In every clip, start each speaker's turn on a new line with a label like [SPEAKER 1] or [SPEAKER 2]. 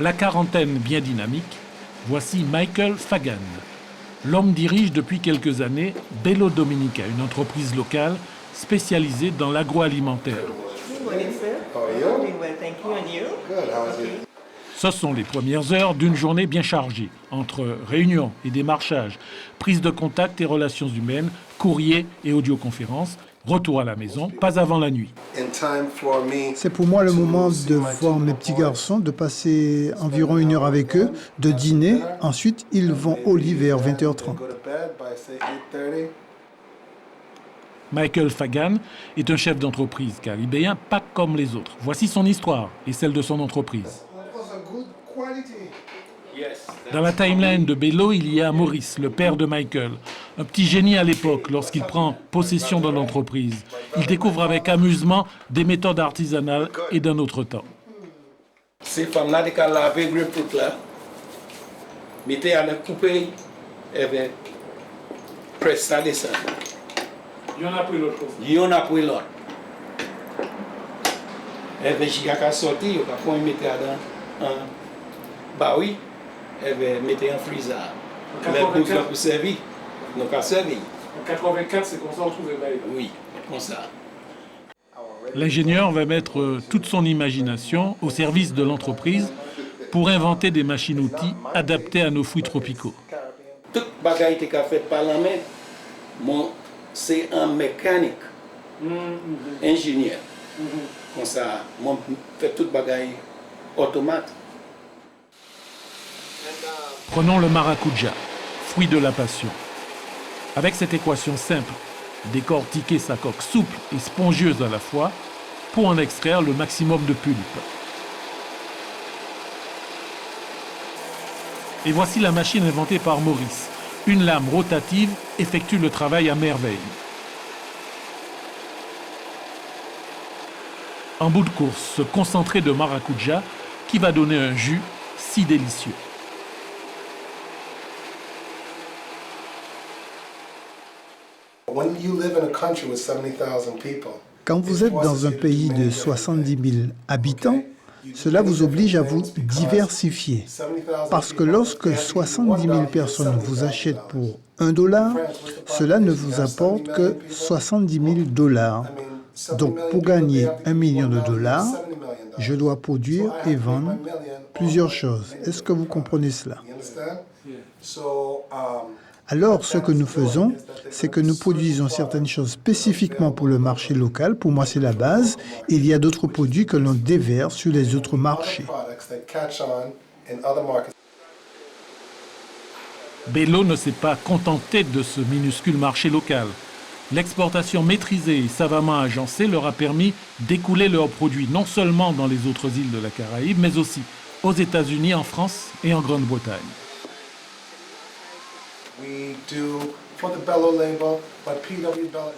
[SPEAKER 1] La quarantaine bien dynamique, voici Michael Fagan. L'homme dirige depuis quelques années Bello Dominica, une entreprise locale spécialisée dans l'agroalimentaire. Ce sont les premières heures d'une journée bien chargée, entre réunions et démarchages, prise de contact et relations humaines, courrier et audioconférences, retour à la maison, pas avant la nuit.
[SPEAKER 2] C'est pour moi le moment de voir mes petits garçons, de passer environ 1 heure avec eux, de dîner. Ensuite, ils vont au lit vers 20h30.
[SPEAKER 1] Michael Fagan est un chef d'entreprise caribéen pas comme les autres. Voici son histoire et celle de son entreprise. Dans la timeline de Bello, il y a Maurice, le père de Michael. Un petit génie à l'époque, lorsqu'il prend possession de l'entreprise. Il découvre avec amusement des méthodes artisanales et d'un autre temps.
[SPEAKER 3] Ces femmes-là, qui lavaient le tout là, mettaient à la couper, et bien, presse ça descend.
[SPEAKER 1] Il y en a pris l'autre.
[SPEAKER 3] Il y en a pris l'autre. Et bien, j'ai qu'à sortir, il mettait dans un baoui, et bien, mettait en freezer. Mais pour faire pour servir, nous pas servi.
[SPEAKER 1] En 84, c'est comme ça qu'on trouve les bails.
[SPEAKER 3] Oui, comme ça.
[SPEAKER 1] L'ingénieur va mettre toute son imagination au service de l'entreprise pour inventer des machines-outils adaptées à nos fruits tropicaux.
[SPEAKER 3] Toute bagaille qui est faite par la main, c'est un mécanique, ingénieur. Comme ça, moi, fait toute bagaille automate.
[SPEAKER 1] Prenons le maracuja, fruit de la passion. Avec cette équation simple, décortiquer sa coque souple et spongieuse à la fois pour en extraire le maximum de pulpe. Et voici la machine inventée par Maurice. Une lame rotative effectue le travail à merveille. En bout de course, ce concentré de maracuja qui va donner un jus si délicieux.
[SPEAKER 2] Quand vous êtes dans un pays de 70 000 habitants, cela vous oblige à vous diversifier. Parce que lorsque 70 000 personnes vous achètent pour $1, cela ne vous apporte que 70 000 $. Donc, pour gagner $1 million, je dois produire et vendre plusieurs choses. Est-ce que vous comprenez cela? Alors, ce que nous faisons, c'est que nous produisons certaines choses spécifiquement pour le marché local. Pour moi, c'est la base. Il y a d'autres produits que l'on déverse sur les autres marchés.
[SPEAKER 1] Bello ne s'est pas contenté de ce minuscule marché local. L'exportation maîtrisée et savamment agencée leur a permis d'écouler leurs produits non seulement dans les autres îles de la Caraïbe, mais aussi aux États-Unis, en France et en Grande-Bretagne.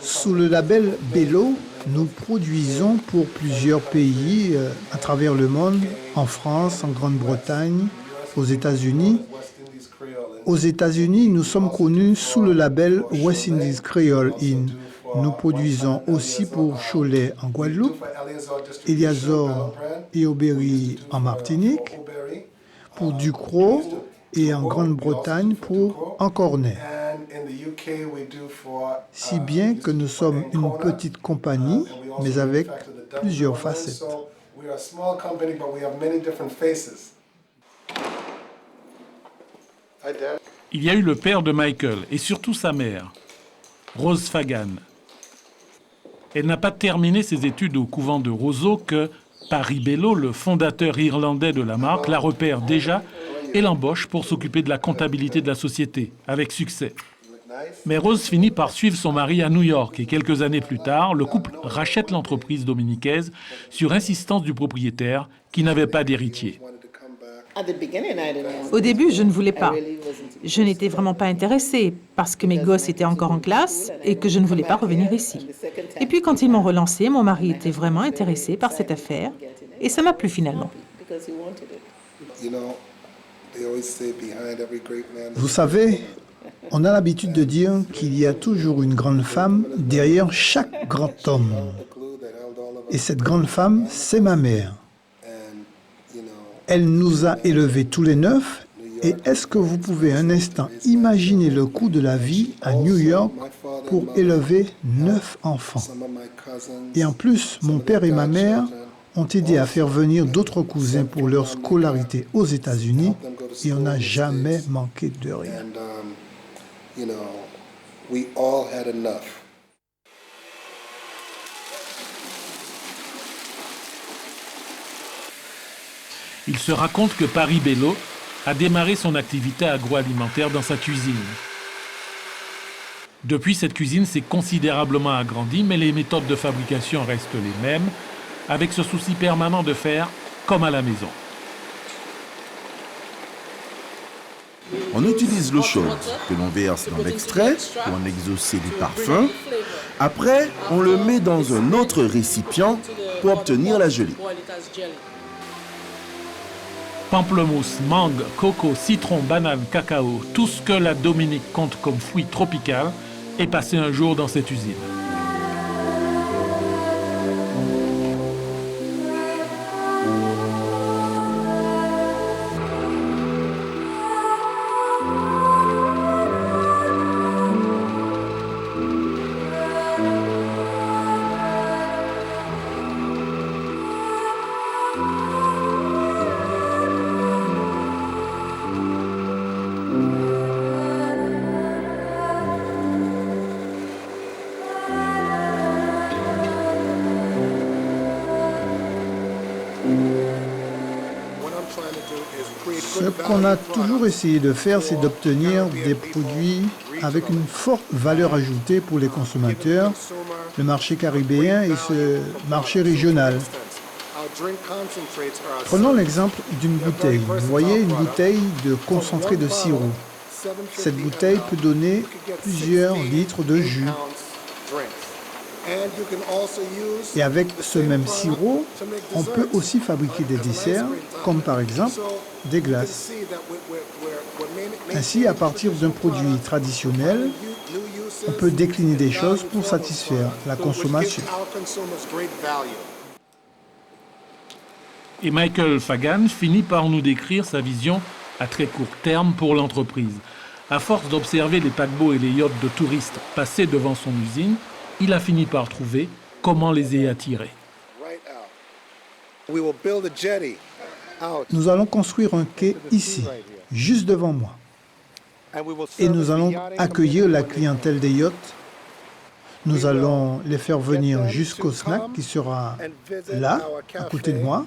[SPEAKER 2] Sous le label Bello, nous produisons pour plusieurs pays à travers le monde, en France, en Grande-Bretagne, aux États-Unis. Aux États-Unis, nous sommes connus sous le label West Indies Creole Inn. Nous produisons aussi pour Cholet en Guadeloupe, Eliazor et Aubéry en Martinique, pour Ducrot et en Grande-Bretagne pour Encornet. Si bien que nous sommes une petite compagnie, mais avec plusieurs facettes.
[SPEAKER 1] Il y a eu le père de Michael et surtout sa mère, Rose Fagan. Elle n'a pas terminé ses études au couvent de Roseau que Paris Bello, le fondateur irlandais de la marque, la repère déjà et l'embauche pour s'occuper de la comptabilité de la société, avec succès. Mais Rose finit par suivre son mari à New York et quelques années plus tard, le couple rachète l'entreprise dominicaise sur insistance du propriétaire qui n'avait pas d'héritier.
[SPEAKER 4] Au début, je ne voulais pas. Je n'étais vraiment pas intéressée parce que mes gosses étaient encore en classe et que je ne voulais pas revenir ici. Et puis quand ils m'ont relancé, mon mari était vraiment intéressé par cette affaire et ça m'a plu finalement.
[SPEAKER 2] Vous savez, on a l'habitude de dire qu'il y a toujours une grande femme derrière chaque grand homme. Et cette grande femme, c'est ma mère. Elle nous a élevés tous les 9. Et est-ce que vous pouvez un instant imaginer le coût de la vie à New York pour élever 9 enfants? Et en plus, mon père et ma mère ont aidé à faire venir d'autres cousins pour leur scolarité aux États-Unis et on n'a jamais manqué de rien.
[SPEAKER 1] Il se raconte que Paris Bello a démarré son activité agroalimentaire dans sa cuisine. Depuis, cette cuisine s'est considérablement agrandie, mais les méthodes de fabrication restent les mêmes, avec ce souci permanent de faire comme à la maison.
[SPEAKER 5] On utilise l'eau chaude que l'on verse dans l'extrait pour en exaucer du parfum. Après, on le met dans un autre récipient pour obtenir la gelée.
[SPEAKER 1] Pamplemousse, mangue, coco, citron, banane, cacao, tout ce que la Dominique compte comme fruit tropical est passé un jour dans cette usine.
[SPEAKER 2] Ce qu'on a toujours essayé de faire, c'est d'obtenir des produits avec une forte valeur ajoutée pour les consommateurs, le marché caribéen et ce marché régional. Prenons l'exemple d'une bouteille. Vous voyez une bouteille de concentré de sirop. Cette bouteille peut donner plusieurs litres de jus. Et avec ce même sirop, on peut aussi fabriquer des desserts, comme par exemple des glaces. Ainsi, à partir d'un produit traditionnel, on peut décliner des choses pour satisfaire la consommation.
[SPEAKER 1] Et Michael Fagan finit par nous décrire sa vision à très court terme pour l'entreprise. À force d'observer les paquebots et les yachts de touristes passer devant son usine, il a fini par trouver comment les y attirer.
[SPEAKER 2] Nous allons construire un quai ici, juste devant moi. Et nous allons accueillir la clientèle des yachts. Nous allons les faire venir jusqu'au snack qui sera là, à côté de moi.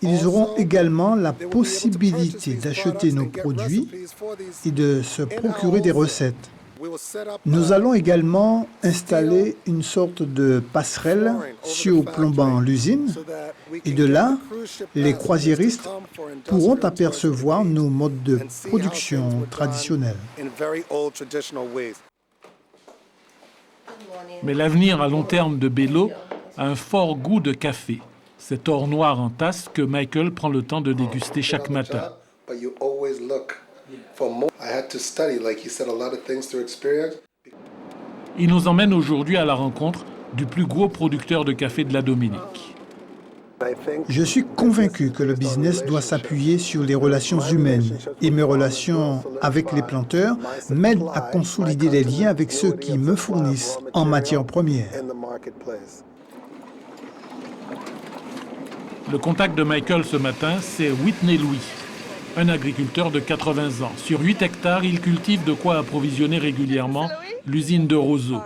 [SPEAKER 2] Ils auront également la possibilité d'acheter nos produits et de se procurer des recettes. Nous allons également installer une sorte de passerelle surplombant l'usine et de là, les croisiéristes pourront apercevoir nos modes de production traditionnels.
[SPEAKER 1] Mais l'avenir à long terme de Bello a un fort goût de café, cet or noir en tasse que Michael prend le temps de déguster chaque matin. Il nous emmène aujourd'hui à la rencontre du plus gros producteur de café de la Dominique.
[SPEAKER 2] Je suis convaincu que le business doit s'appuyer sur les relations humaines et mes relations avec les planteurs m'aident à consolider les liens avec ceux qui me fournissent en matière première.
[SPEAKER 1] Le contact de Michael ce matin, c'est Whitney Louis, un agriculteur de 80 ans. Sur 8 hectares, il cultive de quoi approvisionner régulièrement l'usine de Roseau.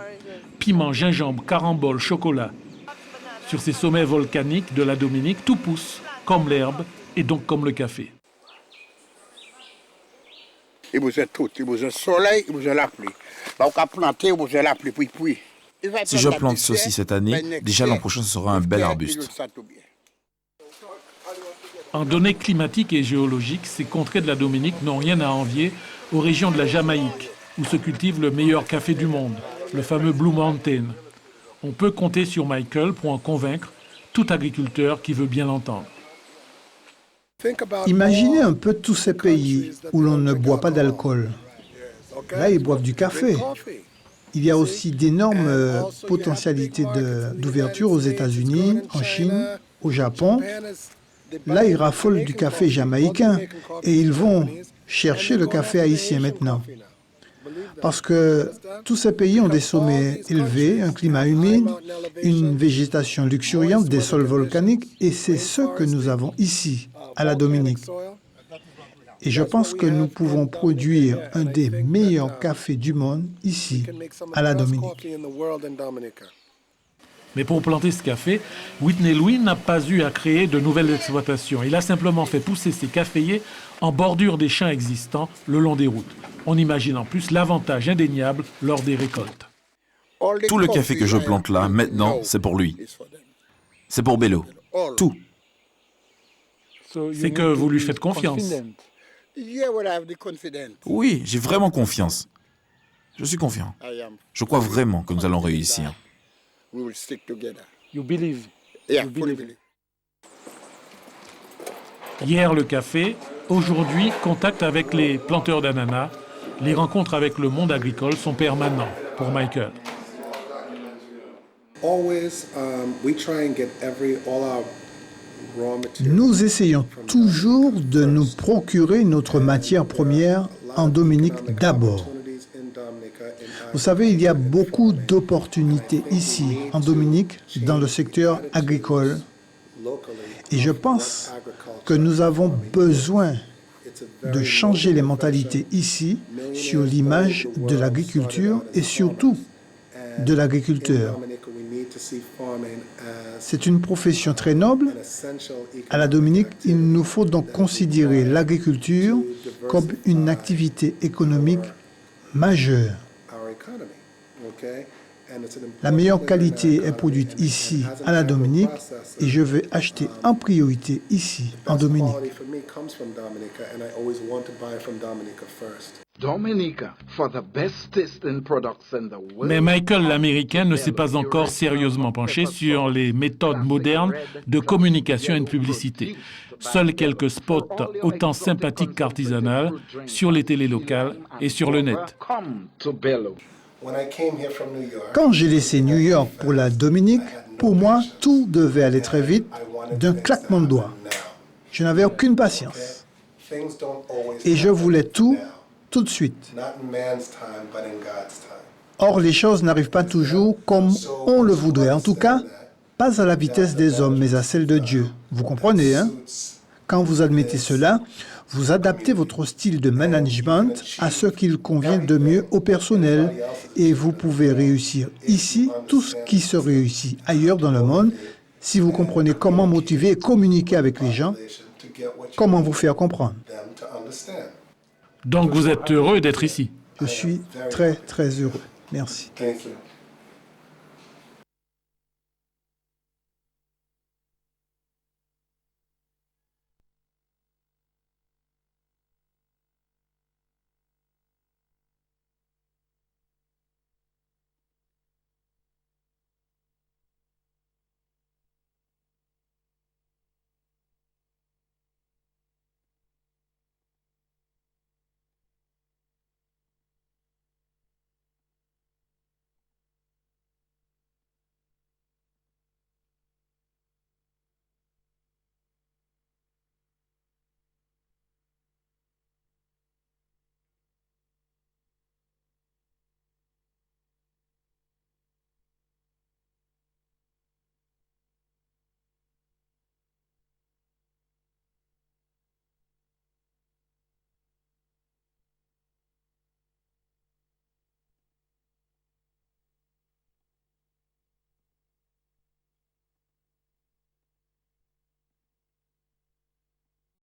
[SPEAKER 1] Piment, gingembre, caramboles, chocolat. Sur ces sommets volcaniques de la Dominique, tout pousse, comme l'herbe et donc comme le café.
[SPEAKER 6] Il a besoin de tout. Il a besoin de soleil, il a besoin de la pluie. On peut planter, il a besoin de la pluie, puis.
[SPEAKER 5] Si je plante ceci cette année, déjà l'an prochain, ce sera un bel arbuste.
[SPEAKER 1] En données climatiques et géologiques, ces contrées de la Dominique n'ont rien à envier aux régions de la Jamaïque, où se cultive le meilleur café du monde, le fameux Blue Mountain. On peut compter sur Michael pour en convaincre tout agriculteur qui veut bien l'entendre.
[SPEAKER 2] Imaginez un peu tous ces pays où l'on ne boit pas d'alcool. Là, ils boivent du café. Il y a aussi d'énormes potentialités d'ouverture aux États-Unis, en Chine, au Japon. Là, ils raffolent du café jamaïcain et ils vont chercher le café haïtien maintenant. Parce que tous ces pays ont des sommets élevés, un climat humide, une végétation luxuriante, des sols volcaniques, et c'est ce que nous avons ici, à la Dominique. Et je pense que nous pouvons produire un des meilleurs cafés du monde ici, à la Dominique.
[SPEAKER 1] Mais pour planter ce café, Whitney Louis n'a pas eu à créer de nouvelles exploitations. Il a simplement fait pousser ses caféiers en bordure des champs existants le long des routes. On imagine en plus l'avantage indéniable lors des récoltes.
[SPEAKER 5] Tout le café que je plante là, maintenant, c'est pour lui. C'est pour Bello. Tout.
[SPEAKER 1] C'est que vous lui faites confiance.
[SPEAKER 5] Oui, j'ai vraiment confiance. Je suis confiant. Je crois vraiment que nous allons réussir.
[SPEAKER 1] Hier, le café. Aujourd'hui, contact avec les planteurs d'ananas. Les rencontres avec le monde agricole sont permanents pour Michael.
[SPEAKER 2] Nous essayons toujours de nous procurer notre matière première en Dominique d'abord. Vous savez, il y a beaucoup d'opportunités ici, en Dominique, dans le secteur agricole. Et je pense que nous avons besoin de changer les mentalités ici sur l'image de l'agriculture et surtout de l'agriculteur. C'est une profession très noble. À la Dominique, il nous faut donc considérer l'agriculture comme une activité économique majeure. La meilleure qualité est produite ici, à la Dominique, et je vais acheter en priorité ici, en Dominique.
[SPEAKER 1] Mais Michael l'Américain ne s'est pas encore sérieusement penché sur les méthodes modernes de communication et de publicité. Seuls quelques spots autant sympathiques qu'artisanales sur les télés locales et sur le net.
[SPEAKER 2] Quand j'ai laissé New York pour la Dominique, pour moi, tout devait aller très vite, d'un claquement de doigts. Je n'avais aucune patience. Et je voulais tout de suite. Or, les choses n'arrivent pas toujours comme on le voudrait. En tout cas, pas à la vitesse des hommes, mais à celle de Dieu. Vous comprenez, hein? Quand vous admettez cela, vous adaptez votre style de management à ce qu'il convient de mieux au personnel et vous pouvez réussir ici tout ce qui se réussit ailleurs dans le monde si vous comprenez comment motiver et communiquer avec les gens, comment vous faire comprendre.
[SPEAKER 1] Donc vous êtes heureux d'être ici?
[SPEAKER 2] Je suis très, très heureux. Merci.